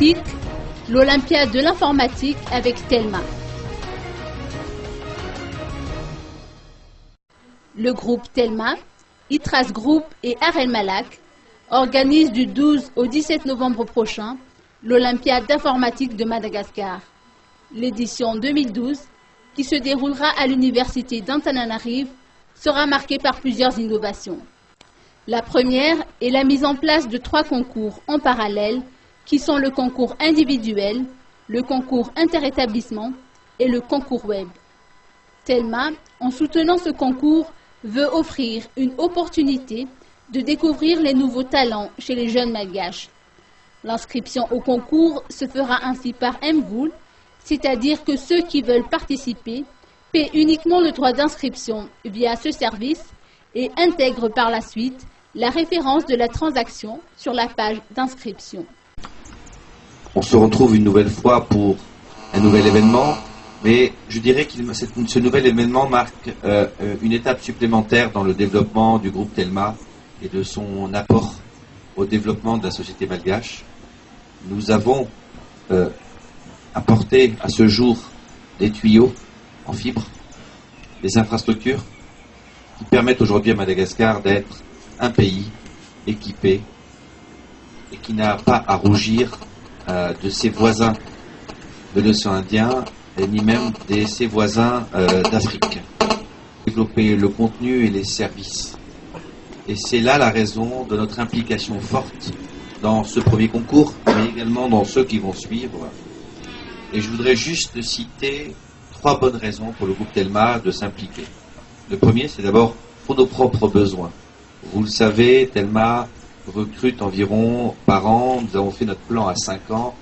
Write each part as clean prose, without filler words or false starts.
pratique l'Olympiade de l'informatique avec Telma. Le groupe Telma, Itras Group et Arel Malak organisent du 12 au 17 novembre prochain l'Olympiade d'informatique de Madagascar. L'édition 2012, qui se déroulera à l'université d'Antananarive, sera marquée par plusieurs innovations. La première est la mise en place de 3 concours en parallèle, qui sont le concours individuel, le concours interétablissement et le concours web. Telma, en soutenant ce concours, veut offrir une opportunité de découvrir les nouveaux talents chez les jeunes malgaches. L'inscription au concours se fera ainsi par MVOOL, c'est-à-dire que ceux qui veulent participer paient uniquement le droit d'inscription via ce service et intègrent par la suite la référence de la transaction sur la page d'inscription. On se retrouve une nouvelle fois pour un nouvel événement, mais je dirais que ce nouvel événement marque une étape supplémentaire dans le développement du groupe Telma et de son apport au développement de la société malgache. Nous avons apporté à ce jour des tuyaux en fibre, des infrastructures qui permettent aujourd'hui à Madagascar d'être un pays équipé et qui n'a pas à rougir de ses voisins de l'océan Indien et ni même de ses voisins d'Afrique. Développer le contenu et les services. Et c'est là la raison de notre implication forte dans ce premier concours, mais également dans ceux qui vont suivre. Et je voudrais juste citer 3 bonnes raisons pour le groupe Telma de s'impliquer. Le premier, c'est d'abord pour nos propres besoins. Vous le savez, Telma recrute environ par an, nous avons fait notre plan à 5 ans,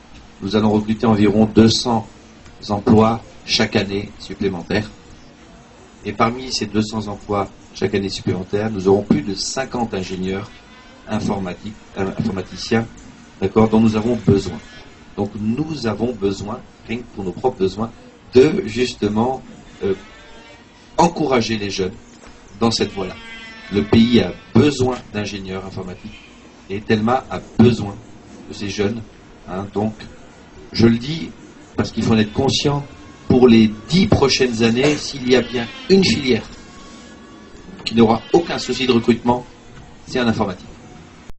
nous allons recruter environ 200 emplois chaque année supplémentaires. Et parmi ces 200 emplois chaque année supplémentaire, nous aurons plus de 50 ingénieurs informaticiens, d'accord, dont nous avons besoin. Donc nous avons besoin, rien que pour nos propres besoins, de justement encourager les jeunes dans cette voie-là. Le pays a besoin d'ingénieurs informatiques et Telma a besoin de ces jeunes. Donc je le dis parce qu'il faut en être conscient, pour les 10 prochaines années, s'il y a bien une filière qui n'aura aucun souci de recrutement, c'est en informatique.